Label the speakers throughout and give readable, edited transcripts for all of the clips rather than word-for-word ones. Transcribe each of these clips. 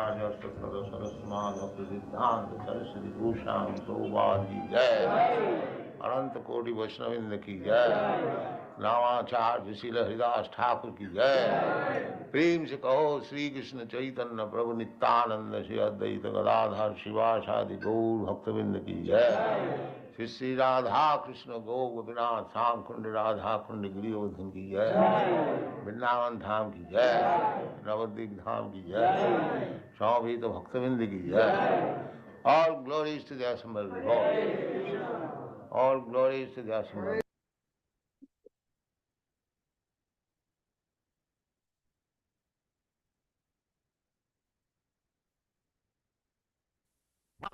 Speaker 1: Saraswama Bhaktivedant Saraswati Bhushan Prabhupada Jai. अनंत कोटि वैष्णविंद की जय, नामाचार विशील हरिदास ठाकुर की जय। प्रेम से कहो श्री कृष्ण चैतन्य प्रभु नित्यानंद श्री अद्वैत गदाधर शिवासादि गौर भक्तविंद की जय। श्री श्री राधा कृष्ण गौ गोपीनाथ श्याम कुंड राधा कुंड गिरिवर्धन की जय। वृंदावन धाम की जय, नवद्वीप धाम की जय, समवेत भक्तविंद की जय। All glories to the assembled Lord. All glories to the assembled.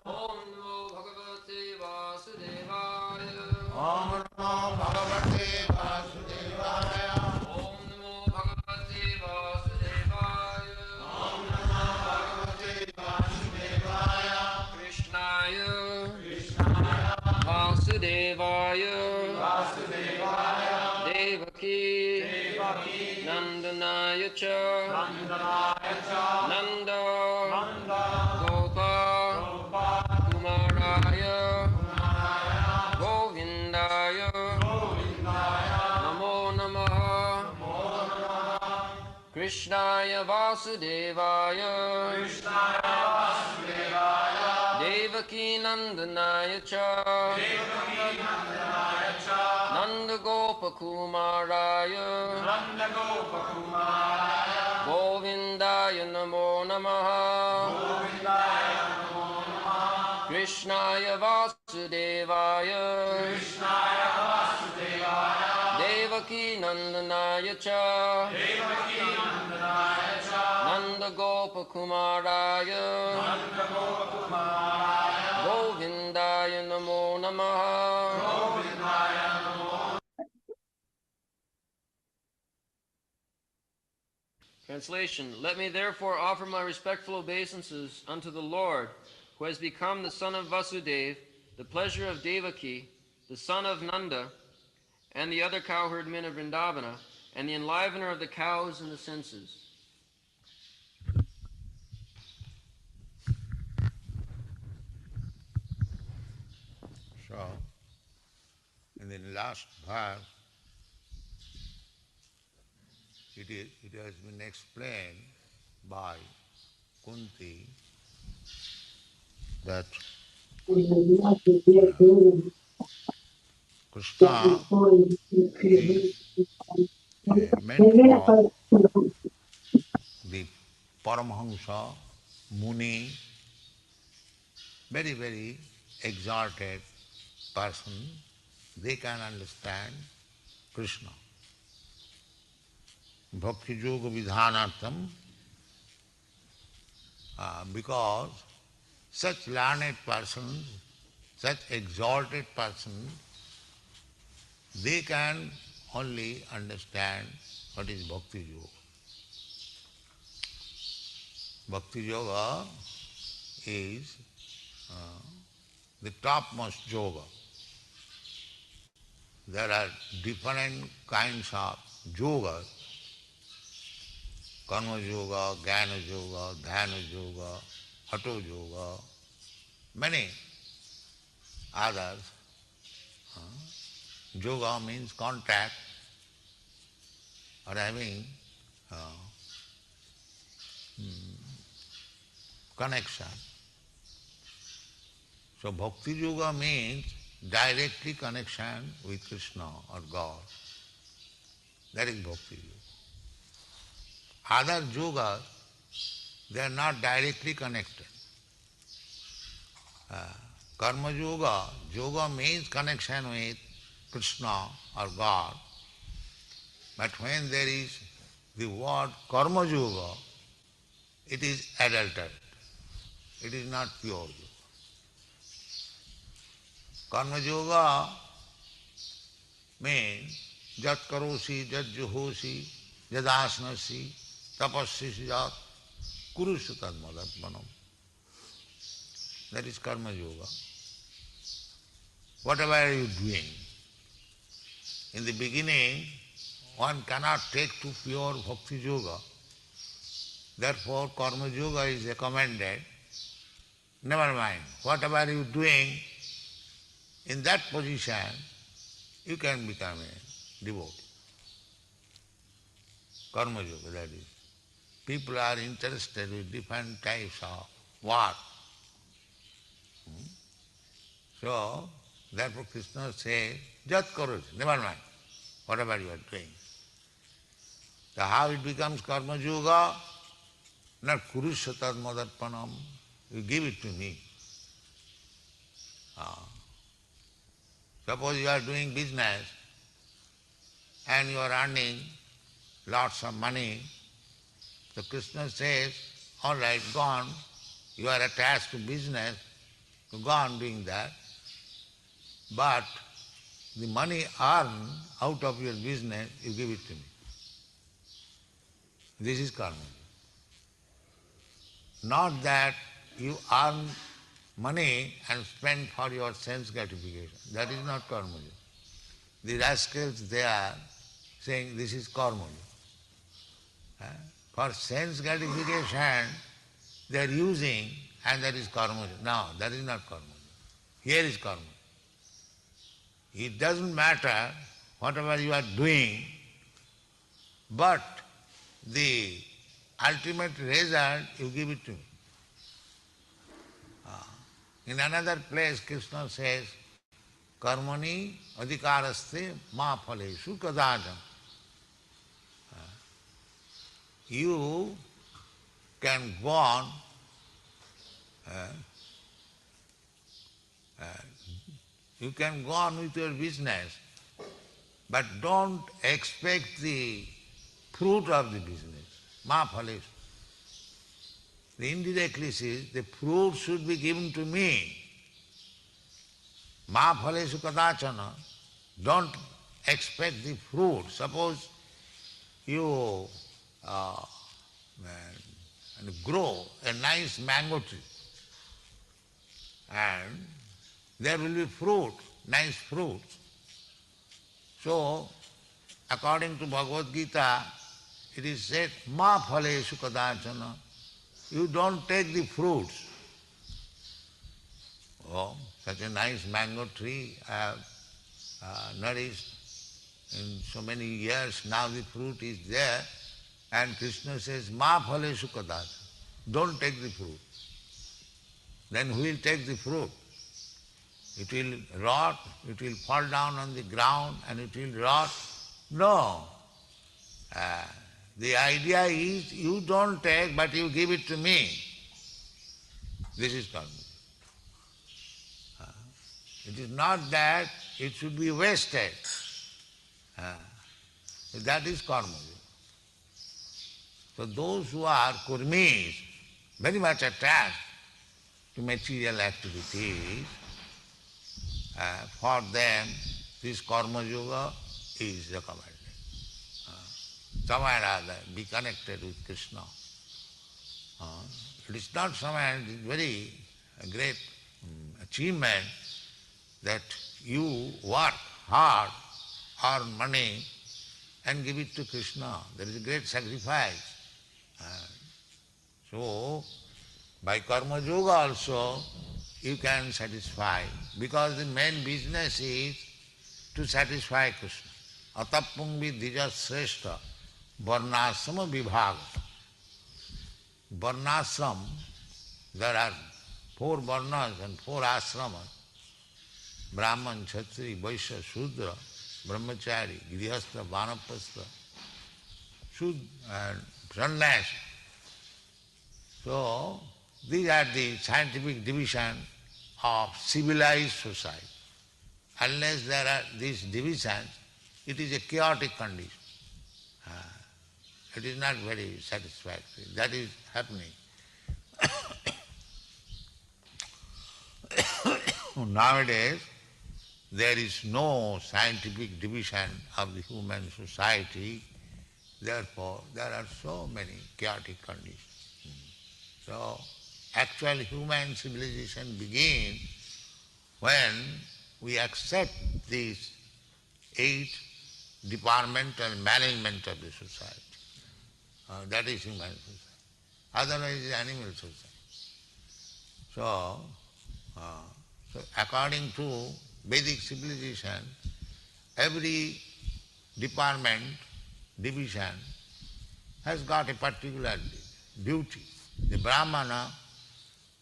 Speaker 2: Om Namo Bhagavate Vasudevaya.
Speaker 1: Om Namo Bhagavate Vasudevaya.
Speaker 2: Om Namo Bhagavate Vasudevaya.
Speaker 1: Om Namo Bhagavate Vasudevaya.
Speaker 2: Krishnaya
Speaker 1: Krishnaya
Speaker 2: Vasudevaya.
Speaker 1: Vasudevaya.
Speaker 2: Devaki
Speaker 1: Devaki
Speaker 2: Nandanaya cha.
Speaker 1: Nandanaya cha.
Speaker 2: Nanda
Speaker 1: Nanda
Speaker 2: Gopa
Speaker 1: Gopa
Speaker 2: Kumaraya
Speaker 1: Kumaraya
Speaker 2: Govindaya
Speaker 1: Govindaya
Speaker 2: Namo Namaha
Speaker 1: Namo Namaha.
Speaker 2: Krishnaya Vasudevaya.
Speaker 1: Krishnaya Vasudevaya.
Speaker 2: Devaki Nandanaya cha.
Speaker 1: Devaki Nandanaya cha.
Speaker 2: Nanda Gopa Kumaraya
Speaker 1: Nanda Gopa Kumaraya
Speaker 2: Govindaya Namo Namaha.
Speaker 1: Govindaya Namo Namaha.
Speaker 2: Krishnaya Vasudevaya.
Speaker 1: Krishnaya Vasudevaya.
Speaker 2: Devaki Nandanaya cha.
Speaker 1: Devaki Nandanaya cha.
Speaker 2: Nanda Gopa Kumaraya
Speaker 1: Nanda Gopa Kumaraya
Speaker 2: Govindaya Namo Namaha.
Speaker 1: Govindaya Namo.
Speaker 2: Translation. Let me therefore offer my respectful obeisances unto the Lord, who has become the son of Vasudeva, the pleasure of Devaki, the son of Nanda, and the other cowherd men of Vrindavana, and the enlivener of the cows and the senses.
Speaker 1: So, in the last verse, it has been explained by Kunti that Krishna is meant for the Paramahamsa, Muni, very, very exalted person. They can understand Krishna. Bhakti Yoga Vidhanartham, because such learned persons, such exalted persons, they can only understand what is Bhakti Yoga. Bhakti Yoga is the topmost yoga. There are different kinds of yogas, karma yoga, jnana yoga, dhyana yoga, hatha yoga, many others. Yoga means contact or having connection. So bhakti yoga means directly connection with Krishna or God. That is bhakti yoga. Other yogas, they are not directly connected. Karma yoga, yoga means connection with Krishna or God. But when there is the word karma yoga, it is adulterated. It is not pure yoga. Karma yoga means jat karosi, jat juhosi, jat asnasi, tapassisi jat kurusu tad madatmanam. That is karma yoga. Whatever are you doing, in the beginning, one cannot take to pure bhakti yoga Therefore, Karma Yoga is recommended. Never mind, whatever you are doing, in that position, you can become a devotee. Karma Yoga, that is. People are interested with different types of work. So, therefore Krishna says, Jat karo, never mind, whatever you are doing. So how it becomes Karma Yoga? Not Kurushatad Madarpanam, you give it to me. Suppose you are doing business and you are earning lots of money, so Krishna says, all right, go on, you are attached to business, so go on doing that. But the money earned out of your business, you give it to me. This is karma. Not that you earn money and spend for your sense gratification. That is not karma. The rascals, they are saying this is karma. For sense gratification, they are using, and that is karma. No, that is not karma. Here is karma. It doesn't matter whatever you are doing, but the ultimate result, you give it to me. In another place, Krishna says, Karmani adhikaraste ma phaleshu kadajam. You can go on you can go on with your business, but don't expect the fruit of the business. Ma phaleshu. Indirectly says, the fruit should be given to me. Ma phaleshu kadachana. Don't expect the fruit. Suppose you grow a nice mango tree and there will be fruit, nice fruits. So, according to Bhagavad Gita, it is said, ma phaleshu kadachana. You don't take the fruits. Oh, such a nice mango tree I have nourished in so many years, now the fruit is there, and Krishna says, ma phaleshu kadachana. Don't take the fruit. Then who will take the fruit? It will rot, it will fall down on the ground and it will rot. No. The idea is you don't take but you give it to me. This is karma. It is not that it should be wasted. That is karma. So those who are kurmis, very much attached to material activities, for them this karma yoga is recommended. Somewhere or other, be connected with Krishna. It is not somewhere, it is very great achievement that you work hard, earn money and give it to Krishna. There is a great sacrifice. So, by karma yoga also you can satisfy, because the main business is to satisfy Krishna. Atapung vidhija sreshta varnasrama vibhaga. Varnasram, there are 4 varnas and 4 ashramas. Brahman, Kshatri, Vaishya, Shudra, Brahmachari, Grihastha, Vanapastha, and Sannyas. So, these are the scientific division of civilized society. Unless there are these divisions, it is a chaotic condition. It is not very satisfactory. That is happening. Nowadays, there is no scientific division of the human society. Therefore, there are so many chaotic conditions. So, actual human civilization begins when we accept these 8 departmental management of the society. That is human society. otherwise it is animal society. So, so according to Vedic civilization, every department, division has got a particular duty. The Brahmana,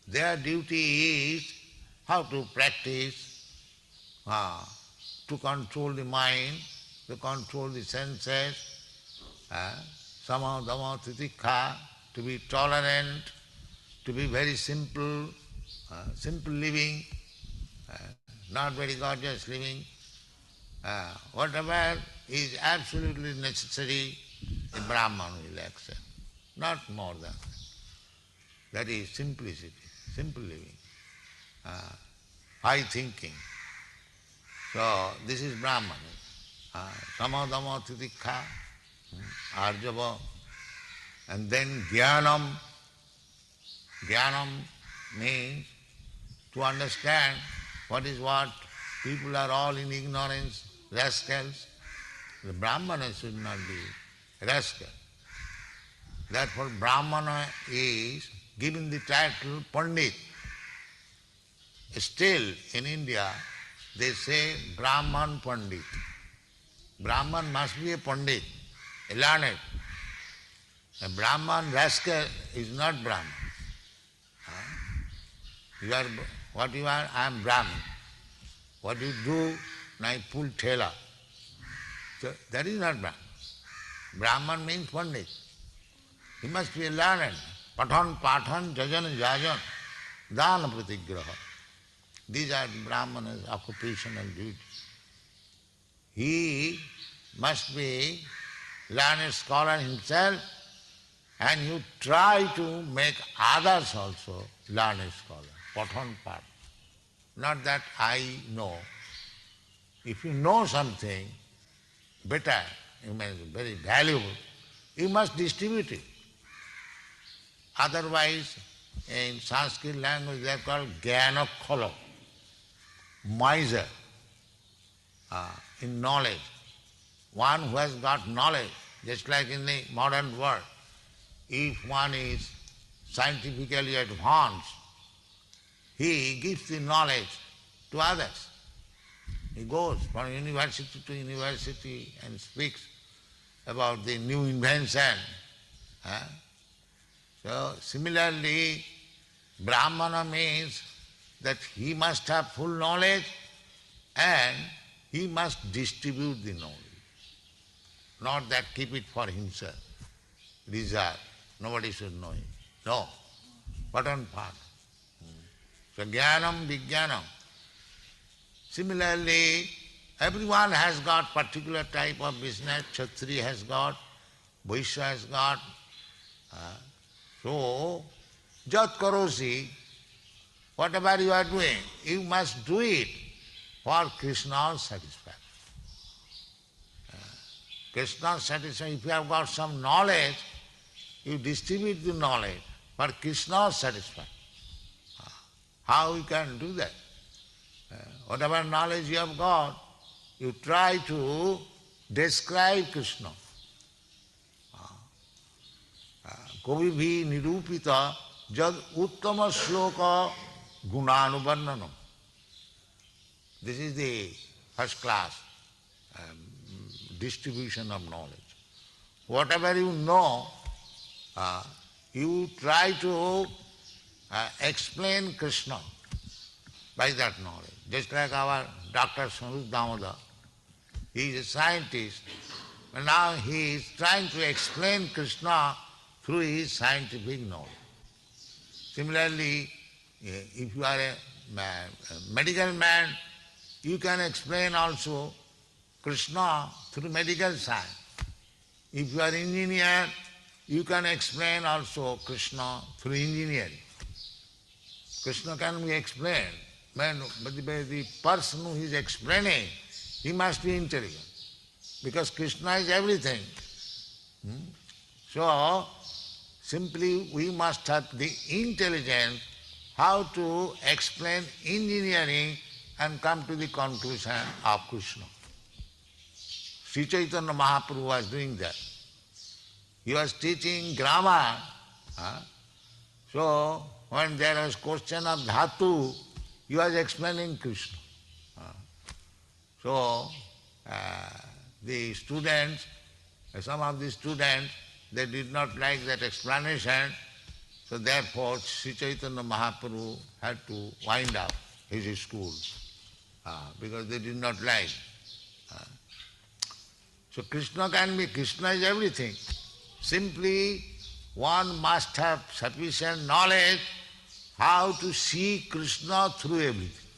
Speaker 1: their duty is how to practice, to control the mind, to control the senses, sama dhamma titikha, to be tolerant, to be very simple, simple living, not very gorgeous living. Whatever is absolutely necessary, the Brahman will accept, not more than that. That is simplicity, simple living, high thinking. So this is Brahman. Samadhamma titikha, arjava, and then jnanam. Jnanam means to understand what is what. People are all in ignorance, rascals. The Brahmana should not be rascal. Therefore Brahmana is given the title Pandit. Still in India they say Brahman Pandit. Brahman must be a Pandit, a learned. A Brahman rascal is not Brahman. You are what you are, I am Brahman. What you do, I pull thela. So that is not Brahman. Brahman means Pandit. He must be a learned. Pathan, jajan, jajan, dana pratigraha. These are Brahmana's occupational duties. He must be learned scholar himself, and you try to make others also learned scholar. Pathan part. Not that I know. If you know something better, you mean very valuable, you must distribute it. Otherwise, in Sanskrit language they are called Jnana-khala, miser in knowledge. One who has got knowledge, just like in the modern world, if one is scientifically advanced, he gives the knowledge to others. He goes from university to university and speaks about the new invention. So similarly, Brahmana means that he must have full knowledge and he must distribute the knowledge. Not that keep it for himself, reserve, nobody should know it. No, but on part. So jnanam, vijnanam. Similarly, everyone has got particular type of business. Kshatriya has got, Vaishya has got. So, jat karosi, whatever you are doing, you must do it for Krishna's satisfaction. Krishna's satisfaction, if you have got some knowledge, you distribute the knowledge for Krishna's satisfaction. How you can do that? Whatever knowledge you have got, you try to describe Krishna. Kavi bhi nirupita jad uttama shloka gunanuvarnanam. This is the first class distribution of knowledge. Whatever you know, you try to explain Krishna by that knowledge. Just like our Dr. Swarup Damodar, he is a scientist, but now he is trying to explain Krishna through his scientific knowledge. Similarly, if you are a medical man, you can explain also Krishna through medical science. If you are engineer, you can explain also Krishna through engineering. Krishna can be explained, but the person who is explaining, he must be intelligent, because Krishna is everything. So, simply we must have the intelligence how to explain engineering and come to the conclusion of Krishna. Sri Chaitanya Mahaprabhu was doing that. He was teaching grammar So, when there was question of dhatu, he was explaining Krishna. So, the students, some of the students, they did not like that explanation, so therefore Sri Chaitanya Mahaprabhu had to wind up his school because they did not like. So Krishna is everything. Simply one must have sufficient knowledge how to see Krishna through everything.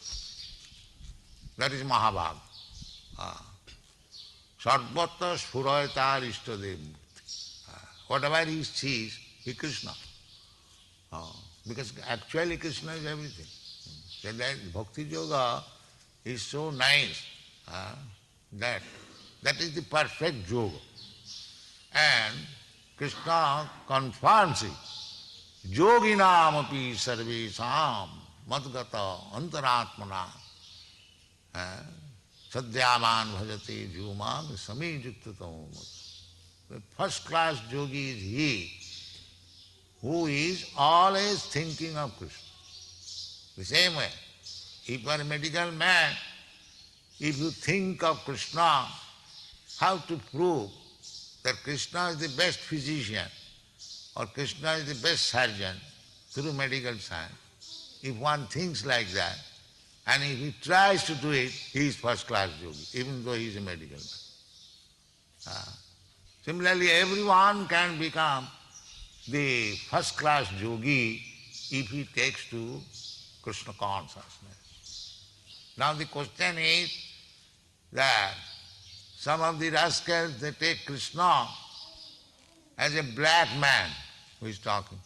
Speaker 1: That is Mahabharata. Sarvatra Spurayata Ishtadev Mukti. Whatever he sees, he Krishna. Because actually Krishna is everything. That Bhakti Yoga is so nice that is the perfect yoga. And Krishna confirms it. Yoginam api sarvesam madgata antaratmana sadhyaman bhajate jumam sami yuktatam. The first class yogi is he who is always thinking of Krishna. The same way, if you are a medical man, if you think of Krishna, how to prove that Krishna is the best physician or Krishna is the best surgeon through medical science? If one thinks like that, and if he tries to do it, he is first class yogi, even though he is a medical man. Similarly, everyone can become the first class yogi if he takes to Krishna consciousness. Now the question is that some of the rascals, they take Krishna as a black man who is talking.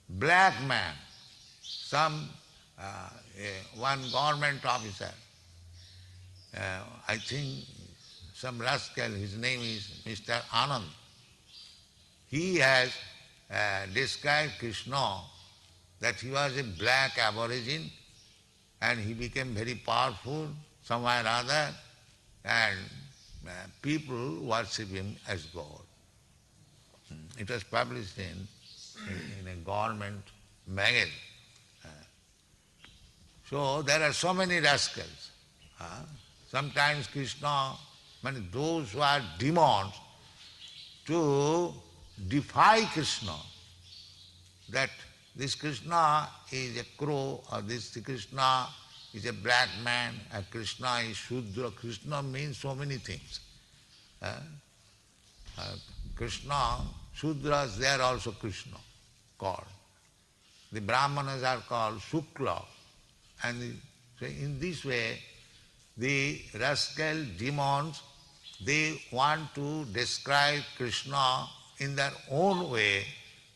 Speaker 1: Black man. One government officer, I think some rascal, his name is Mr. Anand. He has described Krishna that he was a black aborigine and he became very powerful somewhere or other, and people worship him as God. It was published in a government magazine. So there are so many rascals. Sometimes Krishna, those who are demons, to defy Krishna, that this Krishna is a crow, or this Krishna is a black man, and Krishna is Shudra. Krishna means so many things. Krishna, Shudras, they are also Krishna called. The Brahmanas are called Shukla. And so in this way, the rascal demons, they want to describe Krishna in their own way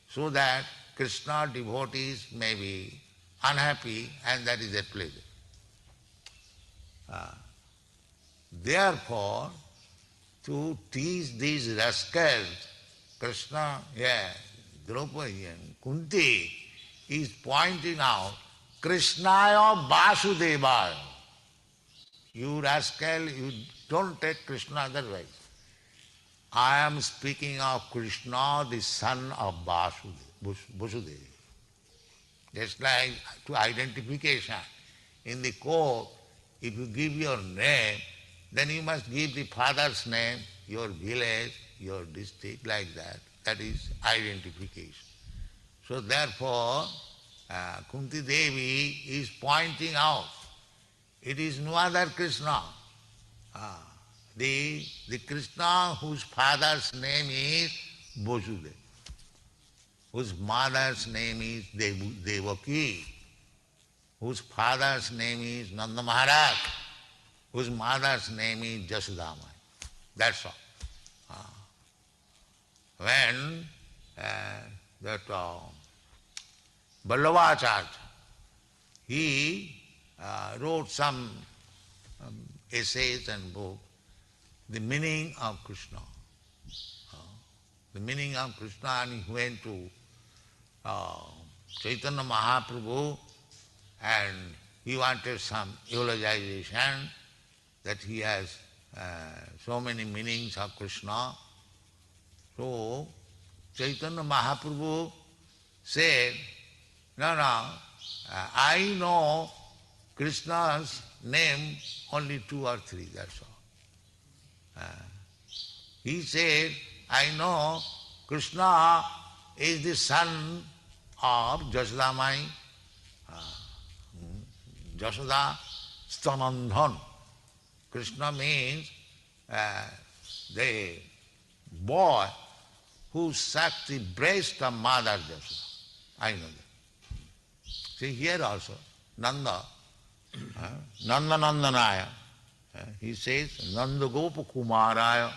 Speaker 1: so that Krishna devotees may be unhappy, and that is a pleasure. Therefore, to teach these rascals, Krishna, Draupadi and Kunti is pointing out, Krishnaya Vasudevaya. You rascal, you don't take Krishna otherwise. I am speaking of Krishna, the son of Vasudeva. Just like to identification. In the court, if you give your name, then you must give the father's name, your village, your district, like that. That is identification. So therefore, Kunti Devi is pointing out, it is no other Krishna. The Krishna whose father's name is Vasudeva, whose mother's name is Devaki, whose father's name is Nanda Maharaj, whose mother's name is Jasudama. That's all. When Vallabhacharya, he wrote some essays and books, the meaning of Krishna. The meaning of Krishna, and he went to Chaitanya Mahaprabhu and he wanted some eulogization that he has so many meanings of Krishna. So Chaitanya Mahaprabhu said, no, I know Krishna's name only 2 or 3, that's all. He said, I know Krishna is the son of Jasodamai, Jasoda Stanandhan. Krishna means the boy who sucked the breast of Mother Jasoda. I know that. See here also, Nanda, Nanda Nandanaya. He says, Nanda Gopa Kumaraya.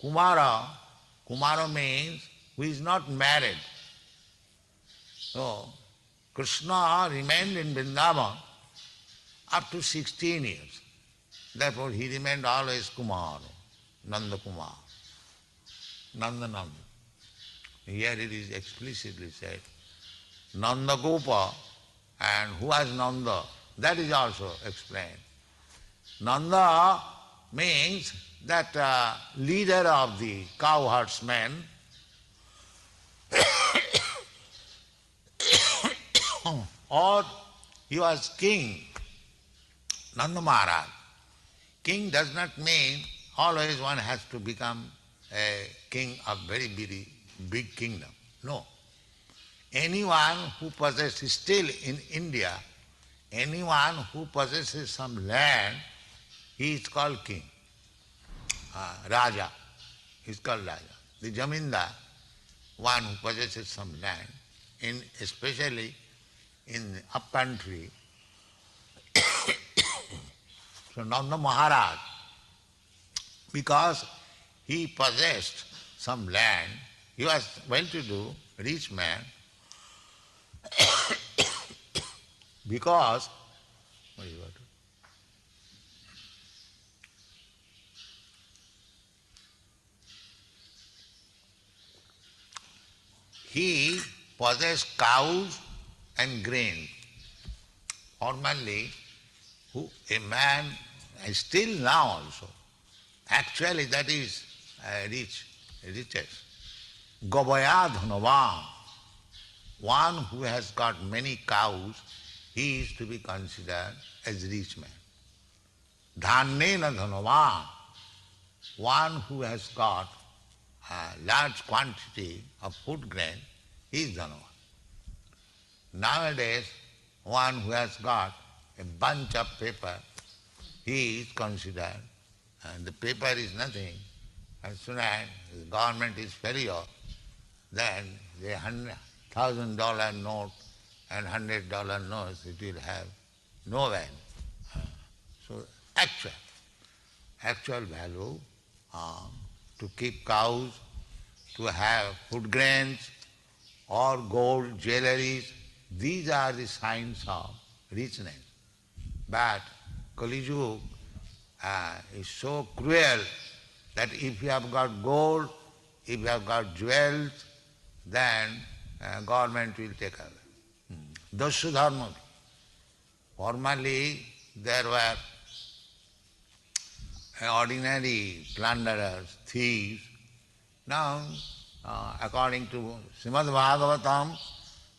Speaker 1: Kumara means who is not married. So, Krishna remained in Vrindavan up to 16 years. Therefore, he remained always Kumara, Nanda Kumar, Nanda Nanda. Here it is explicitly said, Nanda Gopa, and who was Nanda? That is also explained. Nanda means that leader of the cow herdsmen, or he was king, Nanda Maharaj. King does not mean always one has to become a king of very big kingdom. No. Anyone who possesses, still in India, anyone who possesses some land, he is called king. Raja, he is called Raja. The Jamindar, one who possesses some land, especially in the upcountry. So Nanda Maharaj, because he possessed some land, he was well-to-do, rich man, because he possessed cows and grain. Formerly, a man, still now also, actually that is richest. Gavaya dhanavan, one who has got many cows, he is to be considered as rich man. Dhanyena dhanavan, one who has got a large quantity of food grain, he is dhanavan. Nowadays, one who has got a bunch of paper, he is considered, and the paper is nothing. As soon as the government is failure, then the $1,000 note and $100 notes, it will have no value. So actual value to keep cows, to have food grains or gold, jewelries, these are the signs of richness. But Kali Yuga is so cruel that if you have got gold, if you have got jewels, then government will take away. Dasya dharma. Formerly there were ordinary plunderers, thieves. Now, according to Srimad Bhagavatam,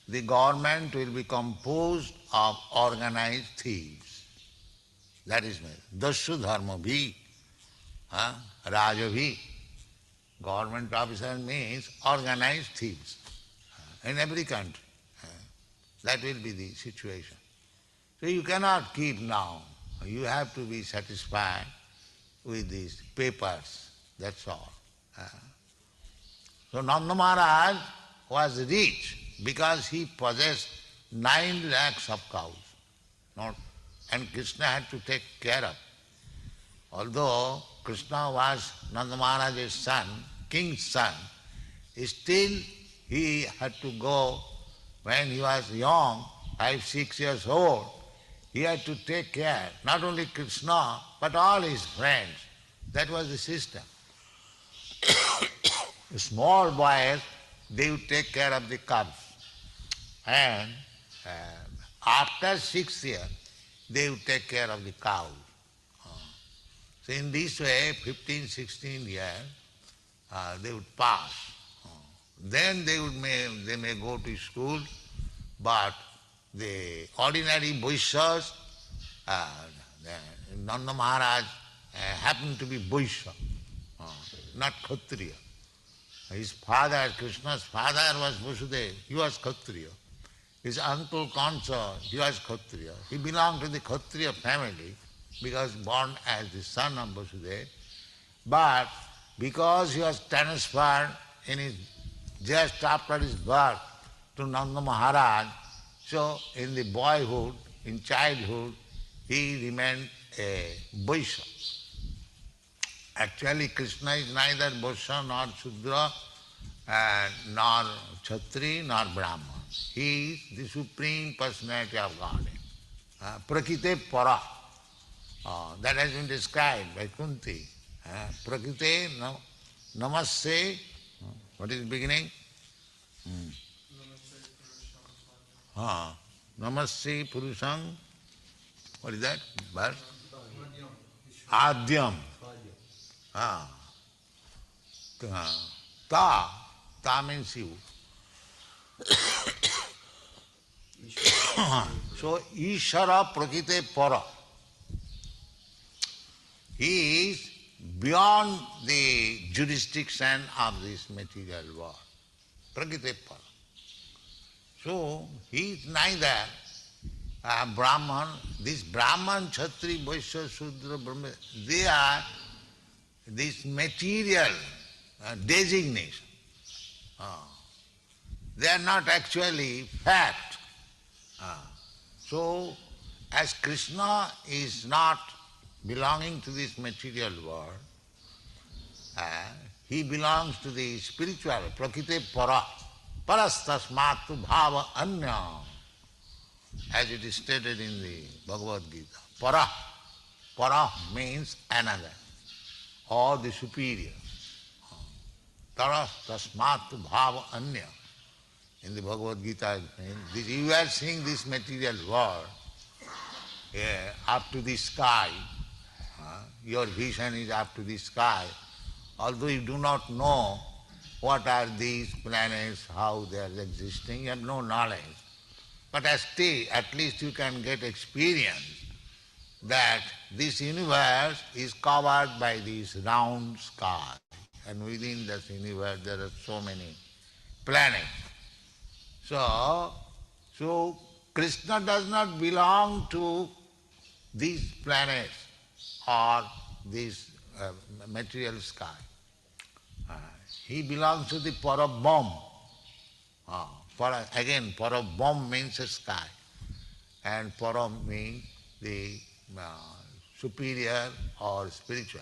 Speaker 1: the government will be composed of organized thieves. That is Dasya dharma bhi, raja bhi. Government officer means organized thieves in every country. That will be the situation. So you cannot keep now. You have to be satisfied with these papers, that's all. So Nanda Maharaj was rich because he possessed 9 lakhs of cows. And Krishna had to take care of. Although Krishna was Nanda Maharaj's son, king's son, still he had to go when he was young, 5, 6 years old. He had to take care, not only Krishna, but all his friends. That was the system. Small boys, they would take care of the cubs. And after 6th year, they would take care of the cows. So in this way, 15, 16 years, they would pass. Then they may go to school, but the ordinary Vaishyas, Nanda Maharaj happened to be Vaishya, not Kshatriya. His father, Krishna's father was Vasudeva, he was Kshatriya. His uncle Kansa, he was Kshatriya. He belonged to the Kshatriya family because born as the son of Vasudeva. But because he was transferred just after his birth to Nanda Maharaj, so in the boyhood, in childhood, he remained a Vaishya. Actually, Krishna is neither Vaishya nor Shudra, nor Kshatri nor Brahman. He is the Supreme Personality of Godhead. Prakite para. That has been described by Kunti. Prakite namaste. What is the beginning? Namaste Purusham. What is that? Adyam. Ta means you. So, Ishara Prakite Para. He is beyond the jurisdiction of this material world. Prakite Para. So, he is neither Brahman, this Brahman, Kshatri, Vaishya, Shudra, Brahma, they are this material designation. They are not actually fact. So, as Krishna is not belonging to this material world, he belongs to the spiritual, Prakite Para, Parastasmatu Bhava Anya, as it is stated in the Bhagavat Gita. Para. Para means another, or the superior. Parastasmatu Bhava Anya. In the Bhagavad Gita, you are seeing this material world up to the sky. Your vision is up to the sky. Although you do not know what are these planets, how they are existing, you have no knowledge. But at least you can get experience that this universe is covered by this round sky. And within this universe there are so many planets. So Krishna does not belong to these planets or this material sky. He belongs to the Parabham. Again, Parabham means a sky, and Param means the superior or spiritual.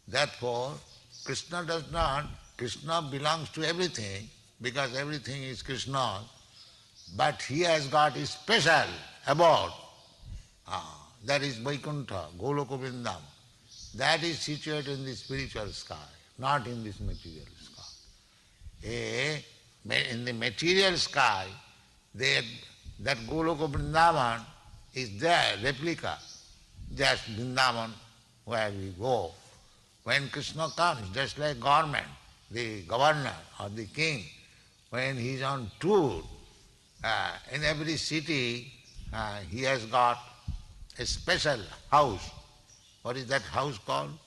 Speaker 1: Therefore, Krishna belongs to everything, because everything is Krishna, but he has got a special abode. That is Vaikuntha, Goloka Vrindam. That is situated in the spiritual sky, not in this material sky. In the material sky, that Goloka Vrindavan is there, replica, just Vrindavan where we go. When Krishna comes, just like government, the governor or the king, when he is on tour, in every city he has got a special house. What is that house called?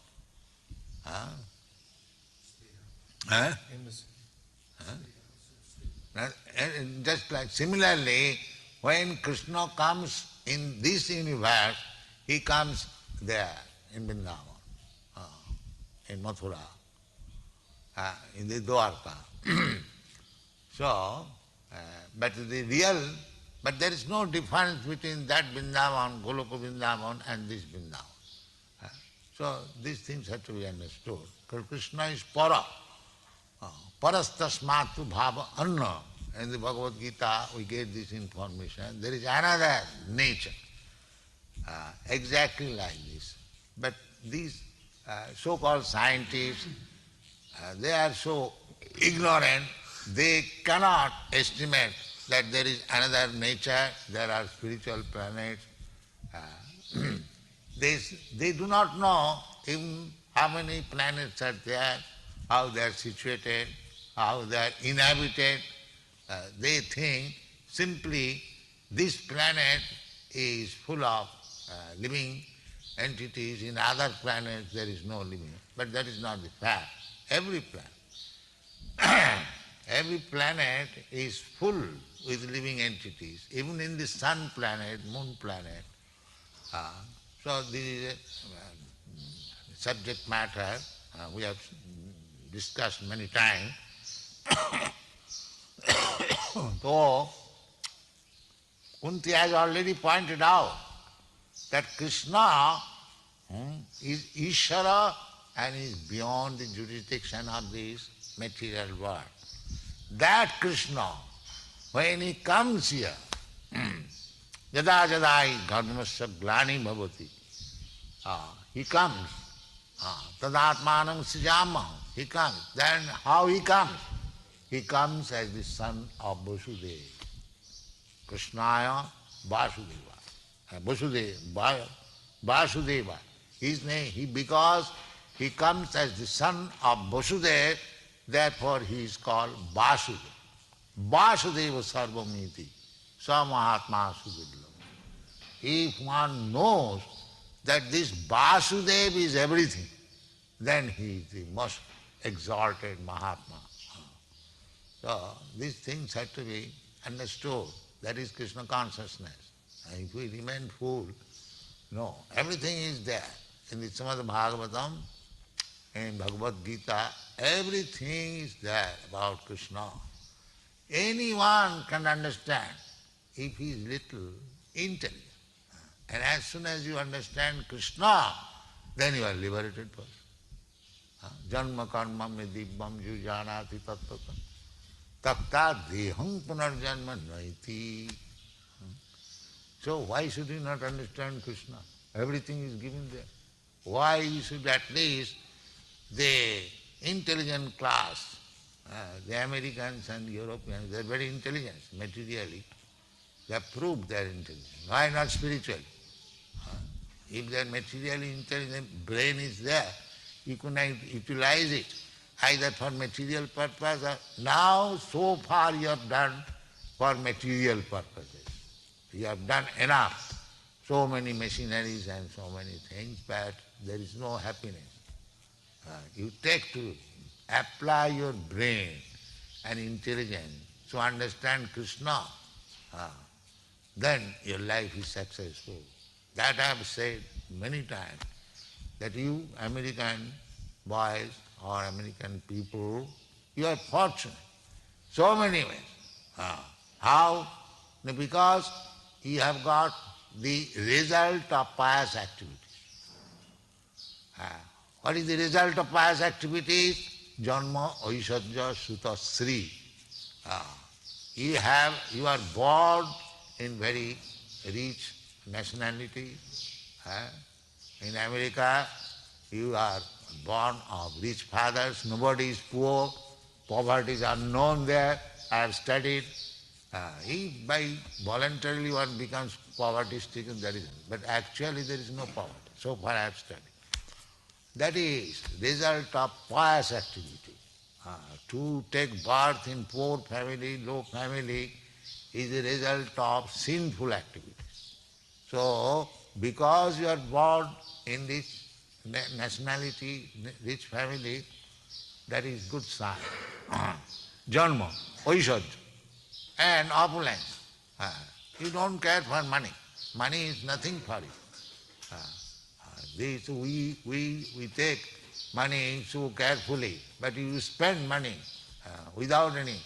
Speaker 1: Just like similarly, when Krishna comes in this universe, he comes there in Vrindavan, in Mathura, in the Dwarka. But there is no difference between that Vrindavan, Goloka Vrindavan, and this Vrindavan. So these things have to be understood. Krishna is para. Parastasmatu bhava anna. In the Bhagavad Gita we get this information. There is another nature, exactly like this. But these so-called scientists, they are so ignorant, they cannot estimate that there is another nature, there are spiritual planets. They do not know even how many planets are there, how they are situated, how they are inhabited. They think simply this planet is full of living entities, in other planets there is no living. But that is not the fact. Every planet, every planet is full with living entities, even in the sun planet, moon planet. So this is a subject matter we have discussed many times. So, Kunti has already pointed out that Krishna is Ishvara and is beyond the jurisdiction of this material world. That Krishna, when he comes here, yada jadai dharmasya glani bhavati, he comes, tadatmanam sijamah, he comes. Then how he comes? He comes as the son of Vasudeva. Krishnaya Vasudeva. Vasudeva. His name, because he comes as the son of Vasudeva, therefore he is called Vasudeva. Vasudeva sarvamiti, sa mahatma sudurlabha. If one knows that this Vasudeva is everything, then he is the most exalted Mahatma. So these things have to be understood. That is Krishna consciousness. And if we remain fool, no, everything is there. In the Srimad Bhagavatam, in Bhagavad Gita, everything is there about Krishna. Anyone can understand if he is little intelligent. And as soon as you understand Krishna, then you are liberated person. Janma karma me dibbam jujanati tattva takta deham punarjanma naiti. So why should you not understand Krishna? Everything is given there. Why you should at least the intelligent class, the Americans and Europeans, they are very intelligent materially. They have proved their intelligence. Why not spiritually? If their materially intelligent brain is there, you cannot utilize it either for material purpose or now so far you have done for material purposes. You have done enough, so many machineries and so many things, but there is no happiness. You take to apply your brain and intelligence to understand Krishna, then your life is successful. That I have said many times, that you American boys or American people, you are fortunate. So many ways. How? Because you have got the result of pious activities. What is the result of pious activities? Janma Aishadya Suta Sri. You are born in very rich nationality. In America, you are born of rich fathers, nobody is poor, poverty is unknown there. I have studied. If by voluntarily one becomes poverty-stricken, that is, but actually there is no poverty. So far I have studied. That is result of pious activity. To take birth in poor family, low family, is the result of sinful activities. So, because you are born in this nationality, rich family, that is good sign. Janma, Aishadya, and opulence. You don't care for money. Money is nothing for you. We take money so carefully, but you spend money without any.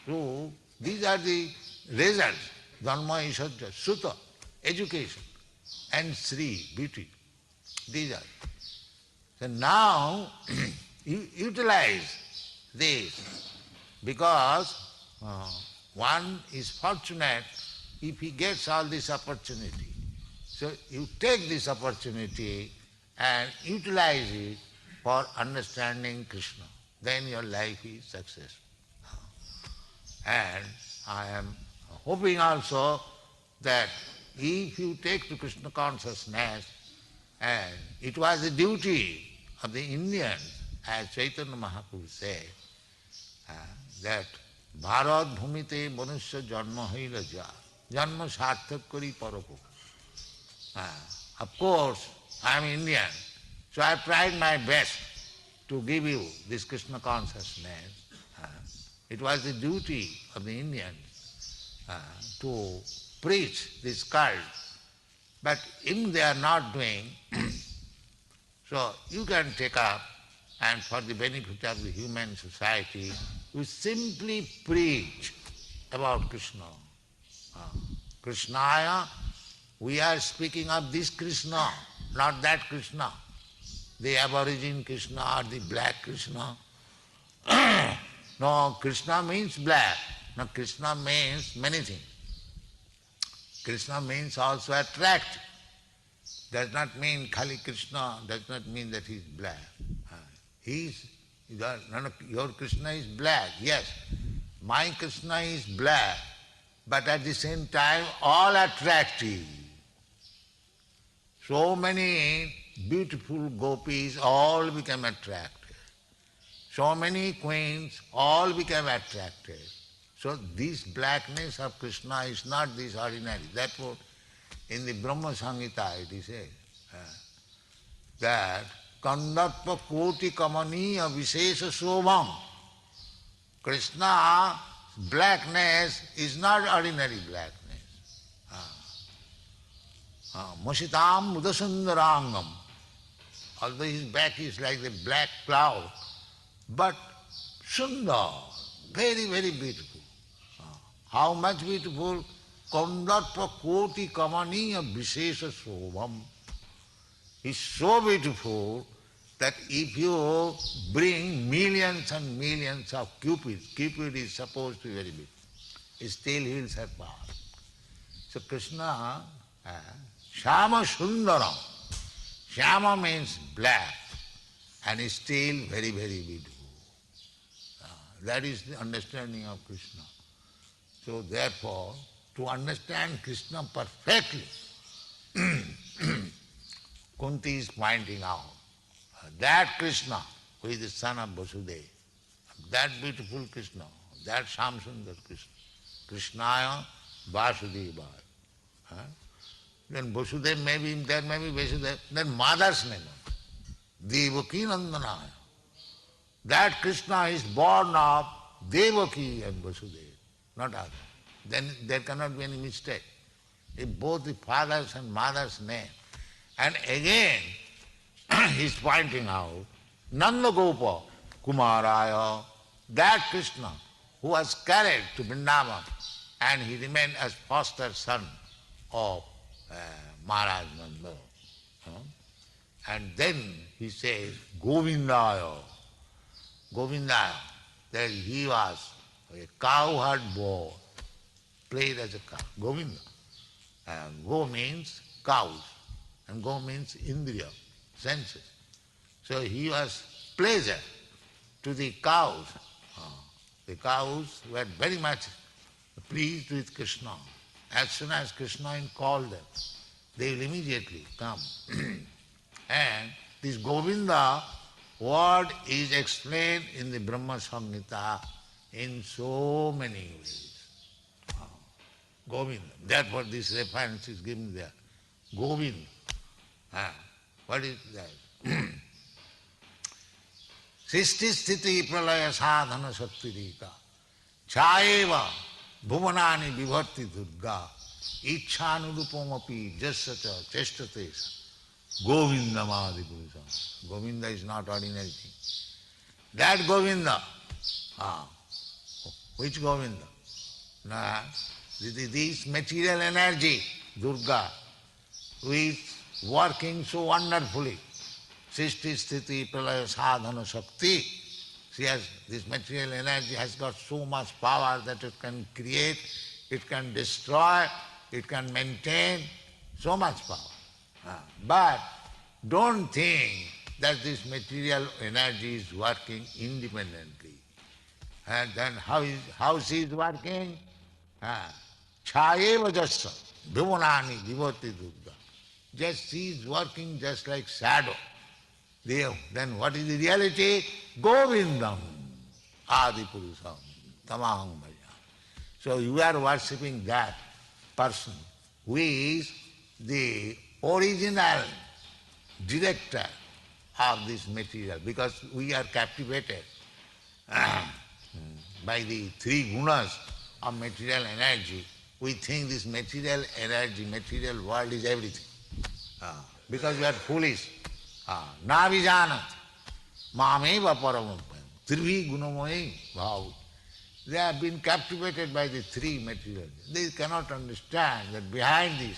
Speaker 1: So these are the results. Dharma, Aishadya, Sutta, education, and Sri, beauty. These are. So now you utilize this, because one is fortunate if he gets all this opportunity. So you take this opportunity and utilize it for understanding Krishna. Then your life is successful. And I am hoping also that if you take to Krishna consciousness, and it was the duty of the Indians as Chaitanya Mahaprabhu said, that Bharat bhumite manusya janma haila ja, janma sarthak kari parako. Of course, I am Indian, so I have tried my best to give you this Krishna consciousness. It was the duty of the Indians to preach this cult. But if they are not doing, so you can take up, and for the benefit of the human society, you simply preach about Krishna. Krishnaya, we are speaking of this Krishna, not that Krishna, the aborigine Krishna or the black Krishna. No, Krishna means black. No, Krishna means many things. Krishna means also attract. Does not mean Khali Krishna, does not mean that he is black. Your Krishna is black, yes. My Krishna is black, but at the same time all attractive. So many beautiful gopis all became attracted. So many queens all became attracted. So this blackness of Krishna is not this ordinary. That's what in the Brahma Samhita it is said, that Kandarpa Koti Kamaniya Vishesha Sobham. Krishna's blackness is not ordinary blackness. Masitam Mudasundarangam. Although his back is like the black cloud, but Sundar, very, very beautiful. How much beautiful? Kandarpa Koti Kamaniya Vishesha Sobham. He's so beautiful that if you bring millions and millions of cupids, Cupid is supposed to be very big, still he will surpass. So Krishna, Shama Sundaram. Shama means black and is still very, very beautiful. That is the understanding of Krishna. So therefore, to understand Krishna perfectly, Kunti is pointing out that Krishna, who is the son of Vasudeva, that beautiful Krishna, that Shamsundar Krishna, Krishnaya Vasudevaya. Then Vasudeva may be, there may be Vasudeva, then mother's name, Devaki Nandanaya. That Krishna is born of Devaki and Vasudeva, not other. Then there cannot be any mistake. If both the father's and mother's name. And again, he is pointing out, Nanda Gopa Kumaraya, that Krishna who was carried to Vrindavan and he remained as foster son of Maharaj Nanda. And then he says, Govindaya, Govindaya, that he was a cowherd boy, played as a cow, Govinda. Go means cows. And go means indriya, senses. So he was pleasure to the cows. The cows were very much pleased with Krishna. As soon as Krishna called them, they will immediately come. And this Govinda word is explained in the Brahma Samhita in so many ways. Govinda. Therefore this reference is given there. Govinda. What is that? Sisti sthiti pralaya sadhana sattirika chayeva bhuvanani vibharti durga ichhanurupamapi jasacha cheshtatesa govindamadi purusam. Govinda is not ordinary thing. That Govinda, which Govinda? This material energy, Durga, which working so wonderfully. Sisti sthiti pralaya sadhana shakti. She has, this material energy has got so much power that it can create, it can destroy, it can maintain, so much power. But don't think that this material energy is working independently. And then how she is working? Chayeva jassa bhivanani vibhati durga. Just she is working just like shadow. Then what is the reality? Govindam, Adi Purusam, Tamaham Bhaja. So you are worshipping that person who is the original director of this material, because we are captivated by the three gunas of material energy. We think this material energy, material world is everything. Because we are foolish. Na vijanat mameva paramam trivi gunamoyi bhav. They have been captivated by the three materials. They cannot understand that behind this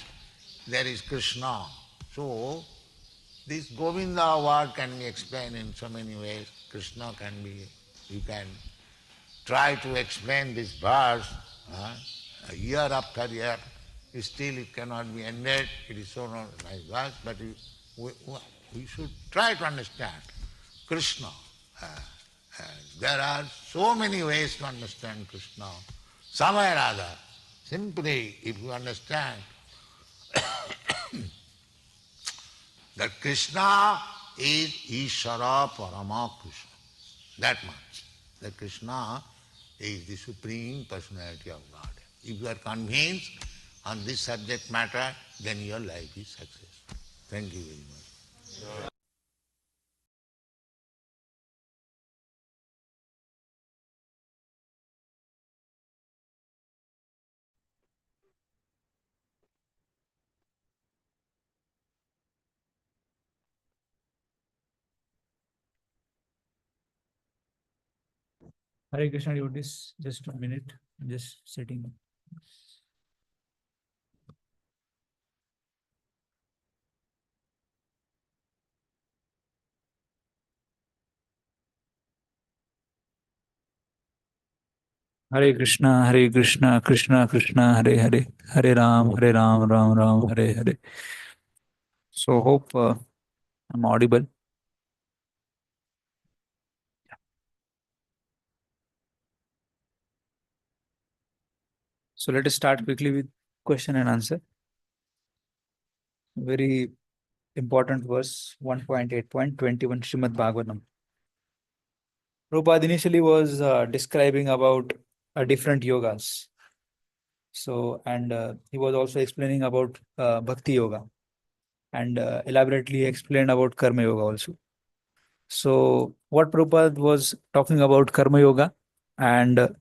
Speaker 1: there is Krishna. So this Govinda word can be explained in so many ways. Krishna can be, you can try to explain this verse year after year, still it cannot be ended. It is so not like verse, but we should try to understand Krishna. There are so many ways to understand Krishna. Somewhere or other, simply if you understand that Krishna is Ishvara Parama Krishna, that much. That Krishna is the Supreme Personality of God. If you are convinced on this subject matter, then your life is successful. Thank you very much.
Speaker 3: Hare Krishna devotees, just a minute, I'm just setting. Hare Krishna, Krishna Krishna, Hare Hare, Hare Ram, Ram Ram, Hare Hare. So hope I'm audible. So let us start quickly with question and answer. Very important verse, 1.8.21 Srimad Bhagavatam. Prabhupada initially was describing about different yogas. So, and he was also explaining about Bhakti Yoga, and elaborately explained about Karma Yoga also. So, what Prabhupada was talking about Karma Yoga, and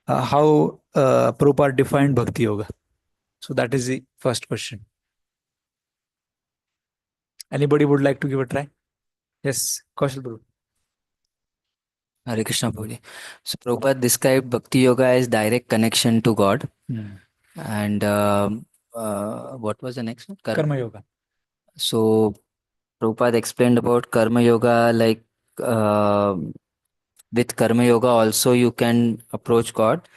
Speaker 3: how Prabhupada defined Bhakti Yoga. So, that is the first question. Anybody would like to give a try? Yes, Kaushal Prabhu.
Speaker 4: Hare Krishna Prabhuji. So Prabhupada described Bhakti Yoga as direct connection to God. And what was the next one?
Speaker 3: Karma Yoga.
Speaker 4: So Prabhupada explained about Karma Yoga, like with Karma Yoga also you can approach God.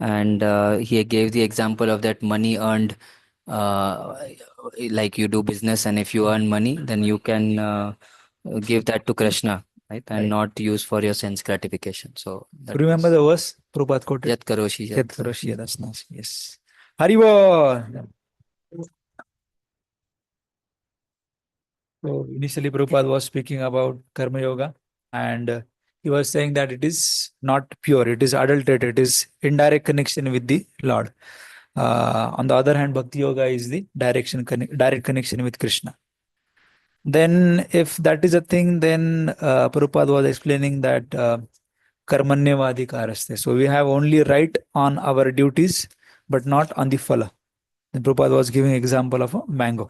Speaker 4: And he gave the example of that money earned, like you do business, and if you earn money, then you can give that to Krishna, right? And not use for your sense gratification. So that
Speaker 3: remember the verse Prabhupada quoted?
Speaker 4: Yat Karoshi.
Speaker 3: Yat Karoshi, that's nice. Yes. Haribo. So initially Prabhupada was speaking about Karma Yoga, and he was saying that it is not pure, it is adulterated, it is indirect connection with the Lord. On the other hand, Bhakti Yoga is the direct connection with Krishna. Then if that is a thing, then Prabhupada was explaining that Karmanyavadhikaraste. So we have only right on our duties, but not on the phala. Then Prabhupada was giving example of a mango.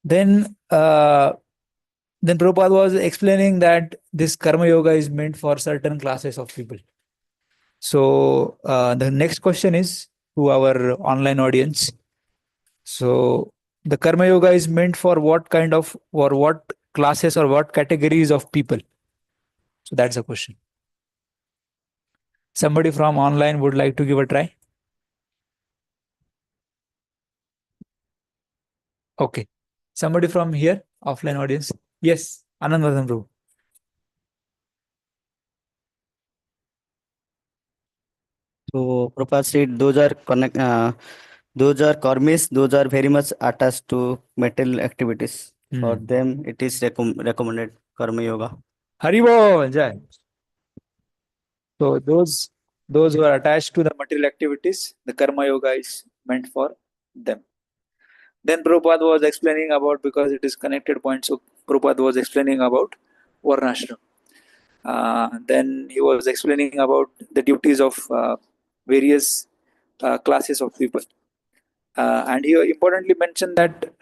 Speaker 3: Then Prabhupada was explaining that this Karma Yoga is meant for certain classes of people. So the next question is to our online audience. So the Karma Yoga is meant for what kind of, or what classes or what categories of people? So that's the question. Somebody from online would like to give a try? Okay. Somebody from here, offline audience? Yes, Anand Vardhan Prabhu.
Speaker 5: So Prabhupada said those are those are karmis, those are very much attached to material activities. For them, it is recommended Karma Yoga.
Speaker 3: Haribol, Jai. So those who are attached to the material activities, the karma yoga is meant for them. Then Prabhupada was explaining about, because it is connected point, so Prabhupada was explaining about Varnashram. Then he was explaining about the duties of various classes of people. And he importantly mentioned that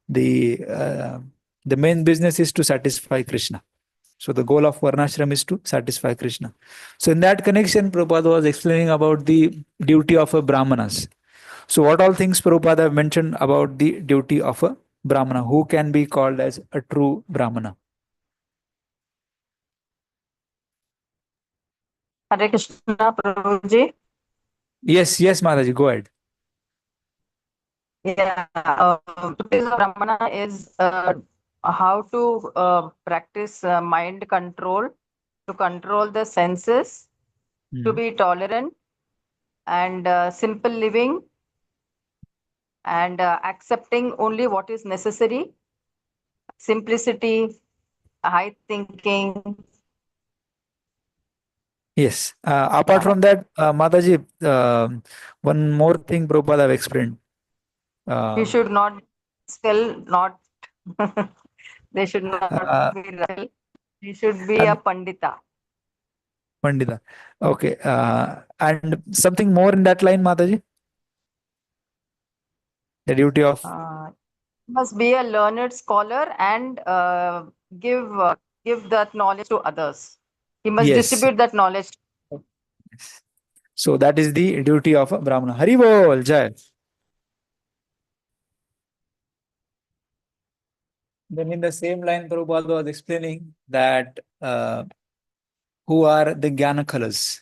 Speaker 3: the main business is to satisfy Krishna. So the goal of Varnashram is to satisfy Krishna. So in that connection, Prabhupada was explaining about the duty of a Brahmanas. So what all things Prabhupada have mentioned about the duty of a Brahmana? Who can be called as a true Brahmana?
Speaker 6: Hare Krishna, Prabhuji.
Speaker 3: Yes, Mataji, go ahead.
Speaker 6: Yeah, duties of Brahmana is how to practice mind control, to control the senses, to be tolerant, and simple living, and accepting only what is necessary, simplicity, high thinking.
Speaker 3: Yes. Apart from that, Mataji, one more thing Prabhupada have explained.
Speaker 6: You should not still not. They should not be real. He should be a Pandita.
Speaker 3: Pandita. Okay. And something more in that line, Mataji? The duty of
Speaker 6: Must be a learned scholar and give that knowledge to others. He must distribute that knowledge.
Speaker 3: Yes. So that is the duty of a Brahmana. Hari Bol, Jai. Then in the same line, Prabhupada was explaining that who are the Gyanakalas.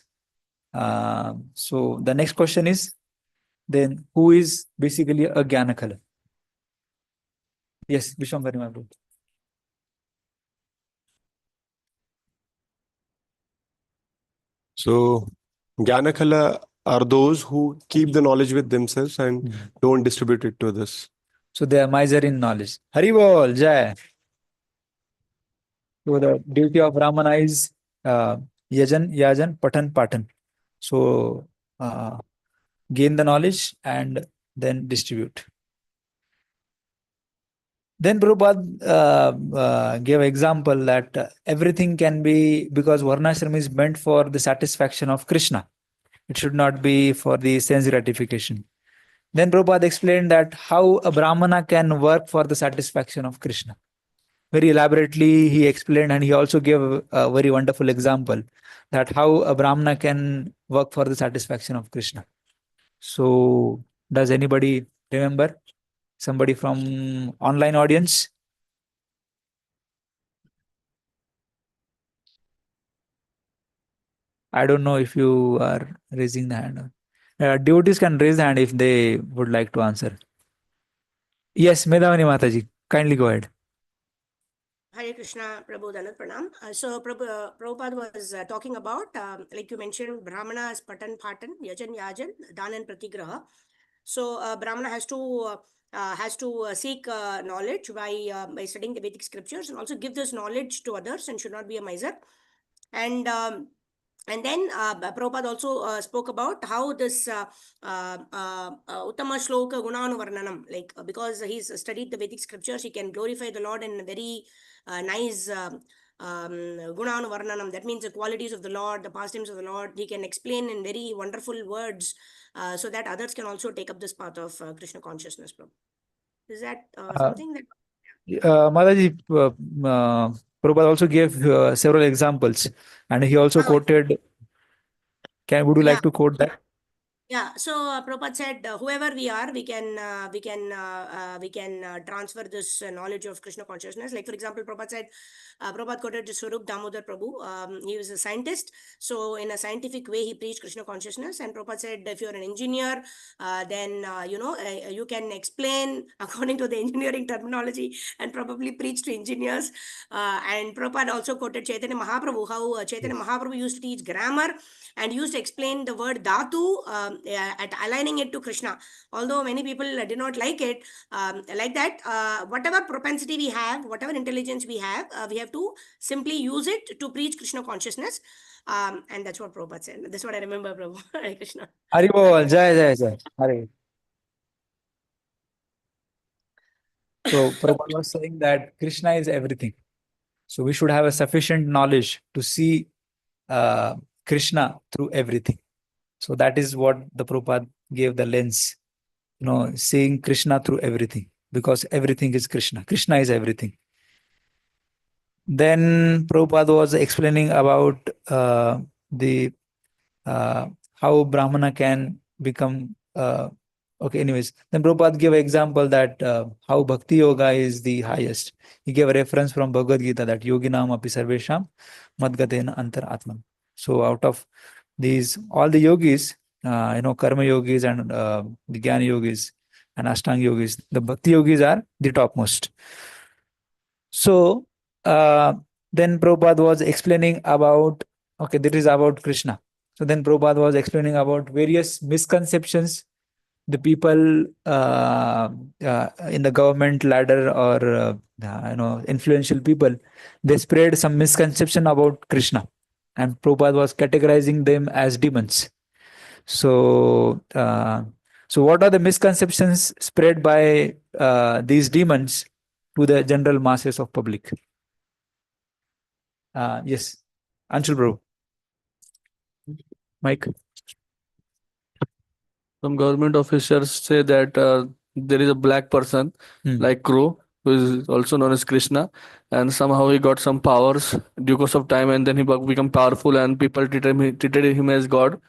Speaker 3: So the next question is, then who is basically a Gyanakala? Yes, Vishwambari Mahaprabhu.
Speaker 7: So Gyanakala are those who keep the knowledge with themselves and don't distribute it to others.
Speaker 3: So they are miser in knowledge. Hari Bol, Jai. So the duty of Brahmana is Yajan, Patan, Patan. So gain the knowledge and then distribute. Then Prabhupada gave example that everything can be, because Varnashram is meant for the satisfaction of Krishna. It should not be for the sense gratification. Then Prabhupada explained that how a Brahmana can work for the satisfaction of Krishna. Very elaborately he explained, and he also gave a very wonderful example that how a Brahmana can work for the satisfaction of Krishna. So does anybody remember? Somebody from online audience? I don't know if you are raising the hand. Devotees can raise the hand if they would like to answer. Yes, Medhavani Mataji, kindly go ahead.
Speaker 8: Hare Krishna, Prabhu Dhanat Pranam. So Prabhupada was talking about, like you mentioned, Brahmana as Patan Patan, Yajan Yajan, Dan and Pratigraha. So Brahmana has to seek knowledge by studying the Vedic scriptures, and also give this knowledge to others, and should not be a miser. And then Prabhupada also spoke about how this Uttama Shloka Gunanuvarnanam, like because he's studied the Vedic scriptures, he can glorify the Lord in a very nice Gunanuvarnanam. That means the qualities of the Lord, the pastimes of the Lord. He can explain in very wonderful words so that others can also take up this path of Krishna consciousness. Is that something that...
Speaker 3: Mataji, Prabhupada also gave several examples, and he also quoted. Would you like to quote that?
Speaker 8: Yeah, so Prabhupada said, whoever we are, we can transfer this knowledge of Krishna consciousness. Like for example, Prabhupada said, Prabhupada quoted Swarup Damodar Prabhu. He was a scientist, so in a scientific way he preached Krishna consciousness. And Prabhupada said, if you're an engineer, then you can explain according to the engineering terminology and probably preach to engineers. And Prabhupada also quoted Chaitanya Mahaprabhu, how Chaitanya Mahaprabhu used to teach grammar and used to explain the word dhatu at aligning it to Krishna. Although many people did not like it, like that, whatever propensity we have, whatever intelligence we have to simply use it to preach Krishna consciousness. And that's what Prabhupada said. That's what I remember, Prabhu. Hare Krishna.
Speaker 3: Haribol, Jai Jai Jai. Hare. So Prabhupada was saying that Krishna is everything. So we should have a sufficient knowledge to see Krishna through everything. So that is what the Prabhupada gave the lens, seeing Krishna through everything, because everything is Krishna. Krishna is everything. Then Prabhupada was explaining about the how Brahmana can become okay, anyways. Then Prabhupada gave an example that how Bhakti Yoga is the highest. He gave a reference from Bhagavad Gita that Yoginam api sarvesham madgatena antar atman. So out of these, all the yogis, karma yogis and the jnana yogis and ashtanga yogis, the Bhakti yogis are the topmost. So then Prabhupada was explaining about, okay, this is about Krishna. So then Prabhupada was explaining about various misconceptions the people in the government ladder or influential people, they spread some misconception about Krishna, and Prabhupada was categorizing them as demons. So so what are the misconceptions spread by these demons to the general masses of public? Yes, Anshul bro. Mike.
Speaker 9: Some government officers say that there is a black person like Crow, who is also known as Krishna, and somehow he got some powers due course of time, and then he become powerful, and people treated him as God.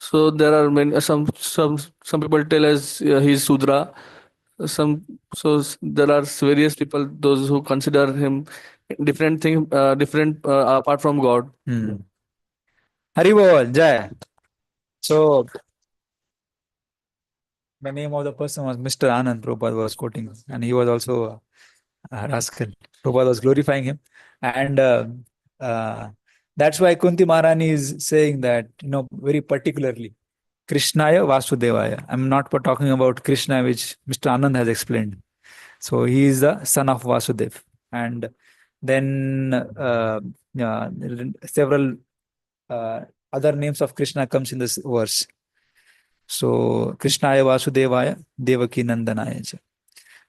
Speaker 9: So there are many some people tell us he's Sudra. There are various people, those who consider him different thing, different apart from God.
Speaker 3: Haribol, Jai. So the name of the person was Mr. Anand, Prabhupada was quoting, and he was also a rascal. Prabhupada was glorifying him. And that's why Kunti Maharani is saying that, very particularly, Krishnaya Vasudevaya. I'm not talking about Krishna, which Mr. Anand has explained. So he is the son of Vasudev. And then several other names of Krishna comes in this verse. So Krishnaya Vasudevaya Devaki Nandanaya.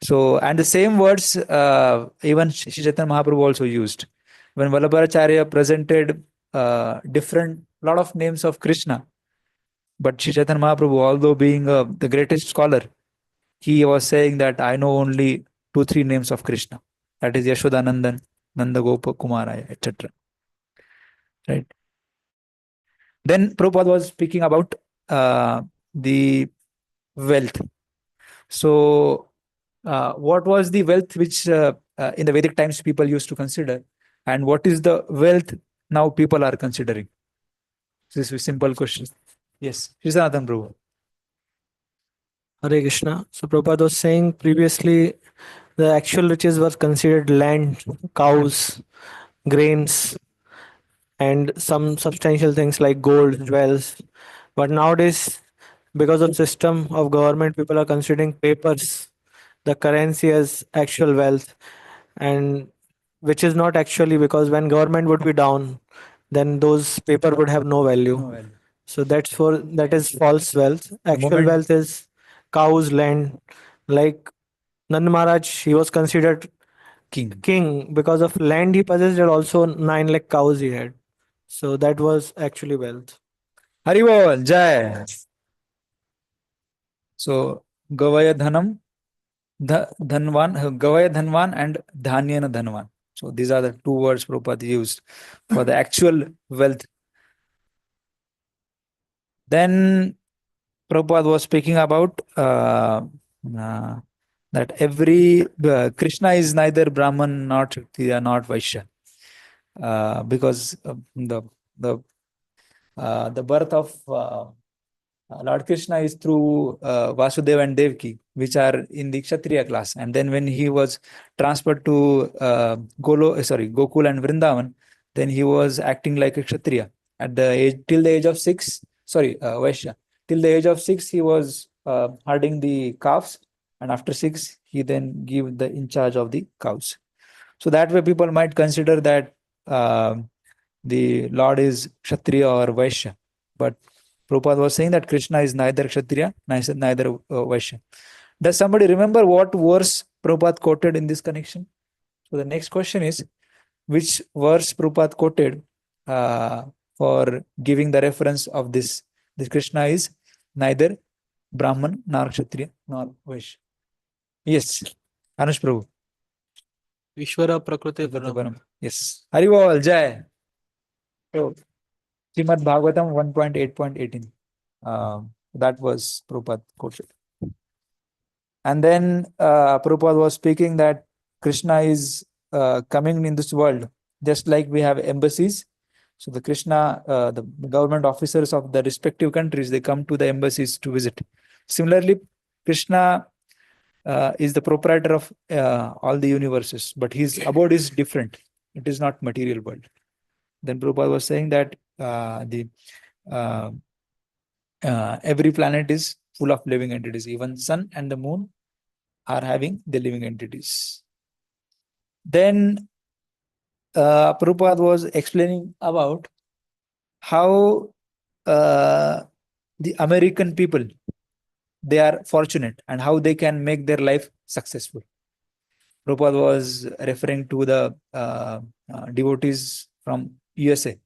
Speaker 3: So, and the same words even Shri Chaitanya Mahaprabhu also used. When Vallabharacharya presented lot of names of Krishna, but Shri Chaitanya Mahaprabhu, although being the greatest scholar, he was saying that I know only 2-3 names of Krishna. That is Yashodanandan, Nanda Gopa Kumaraya, etc. Right. Then Prabhupada was speaking about the wealth. So what was the wealth which in the Vedic times people used to consider, and what is the wealth now people are considering? This is a simple question. Yes, Srisanatham Prabhu.
Speaker 10: Hare Krishna. So Prabhupada was saying previously the actual riches were considered land, cows, grains, and some substantial things like gold, jewels. But nowadays, because of system of government, people are considering papers, the currency as actual wealth, and which is not actually, because when government would be down, then those paper would have no value. So that is false wealth. Actual wealth is cows, land. Like Nand Maharaj, he was considered king because of land he possessed, and also 9 lakh cows he had. So that was actually wealth.
Speaker 3: Haribol, Jai. So Gavaya Dhanam, Dhanvan, Gavaya Dhanvan and Dhanyana Dhanvan. So these are the 2 words Prabhupada used for the actual wealth. Then Prabhupada was speaking about that every Krishna is neither Brahman, nor Kshatriya, nor Vaishya, because the birth of Lord Krishna is through Vasudeva and Devaki, which are in the Kshatriya class, and then when he was transferred to Gokul and Vrindavan, then he was acting like a Kshatriya at the age till the age of 6. Vaishya. till the age of 6, he was herding the calves, and after 6, he then gave the in charge of the cows. So that way, people might consider that the Lord is Kshatriya or Vaishya. But Prabhupada was saying that Krishna is neither Kshatriya, neither Vaishya. Does somebody remember what verse Prabhupada quoted in this connection? So the next question is, which verse Prabhupada quoted for giving the reference of this? This Krishna is neither Brahman nor Kshatriya nor Vaishya. Yes, Anush Prabhu.
Speaker 10: Ishvara Prakriti Param.
Speaker 3: Yes. Haribol, Jai. So, Srimad Bhagavatam 1.8.18. That was Prabhupada quoted. And then Prabhupada was speaking that Krishna is coming in this world, just like we have embassies. So the Krishna, the government officers of the respective countries, they come to the embassies to visit. Similarly, Krishna is the proprietor of all the universes, but his abode is different. It is not material world. Then Prabhupada was saying that every planet is full of living entities. Even sun and the moon are having the living entities. Then Prabhupada was explaining about how the American people, they are fortunate and how they can make their life successful. Prabhupada was referring to the devotees from USA.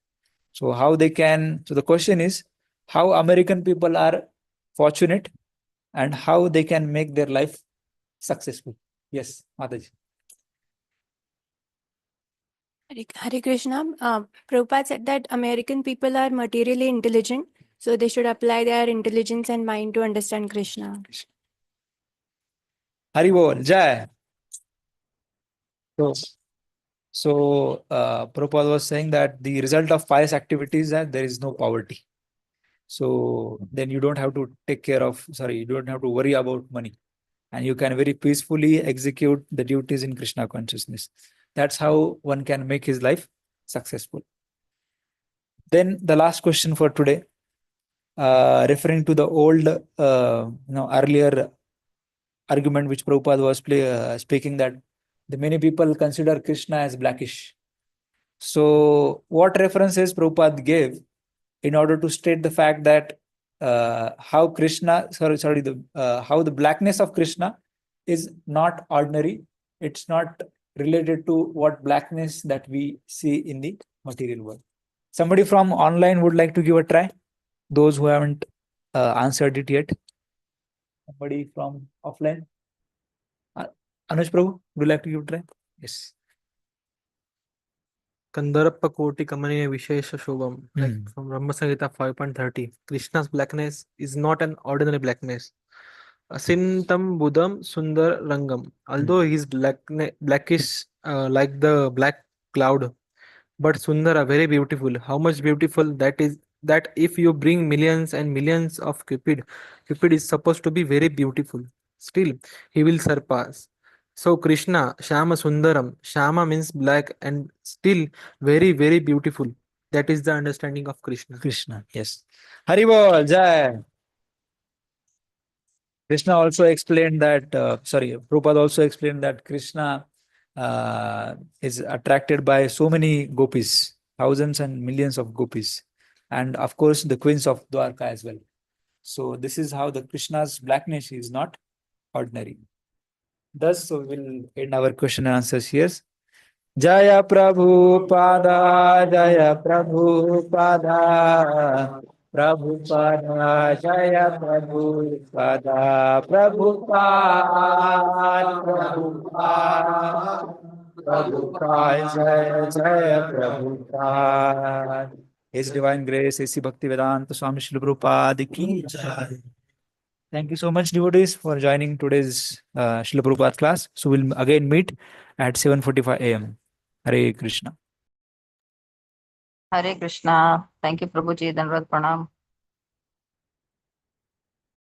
Speaker 3: So how they can, so the question is, how American people are fortunate and how they can make their life successful. Yes, Mataji.
Speaker 11: Hare Krishna. Prabhupada said that American people are materially intelligent, so they should apply their intelligence and mind to understand Krishna.
Speaker 3: Haribol, Jai. So Prabhupada was saying that the result of pious activities is that there is no poverty. So then you don't have to you don't have to worry about money. And you can very peacefully execute the duties in Krishna consciousness. That's how one can make his life successful. Then the last question for today, referring to the old, earlier argument which Prabhupada was speaking, that the many people consider Krishna as blackish. So what references Prabhupada gave in order to state the fact that how Krishna, how the blackness of Krishna is not ordinary. It's not related to what blackness that we see in the material world. Somebody from online would like to give a try? Those who haven't answered it yet. Somebody from offline? Anush Prabhu, would you like to give a try? Yes.
Speaker 10: Kandarappa Koti Kamaniya Vishesha Shobham, like from Brahma Samhita 5.30. Krishna's blackness is not an ordinary blackness. Asintam Budam Sundar Rangam. Although he's blackish like the black cloud, but Sundara very beautiful. How much beautiful that is, that if you bring millions and millions of Cupid is supposed to be very beautiful. Still, he will surpass. So Krishna, Shama Sundaram. Shama means black and still very, very beautiful. That is the understanding of Krishna.
Speaker 3: Krishna, yes. Haribol, Jai. Krishna also explained that, Prabhupada also explained that Krishna is attracted by so many gopis, thousands and millions of gopis. And of course, the queens of Dwarka as well. So this is how the Krishna's blackness is not ordinary. Thus, so we'll end our question and answers here. Jaya Prabhupada, Jaya Prabhupada, Prabhupada, Jaya Prabhupada, Prabhupada, Prabhupada, Jaya Jaya Prabhupada. His Divine Grace, A.C. Bhaktivedant Swami Prabhupada ki jai. Thank you so much, devotees, for joining today's Srila Prabhupada class. So we'll again meet at 7:45 a.m. Hare Krishna.
Speaker 6: Hare Krishna. Thank you, Prabhuji. Dandavat Pranam.